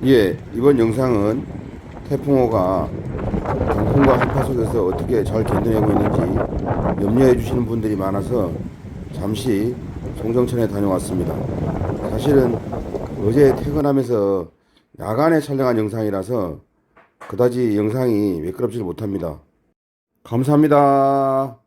예, 이번 영상은 태풍호가 강풍과 한파 속에서 어떻게 잘 견뎌내고 있는지 염려해 주시는 분들이 많아서 잠시 송정천에 다녀왔습니다. 사실은 어제 퇴근하면서 야간에 촬영한 영상이라서 그다지 영상이 매끄럽지를 못합니다. 감사합니다.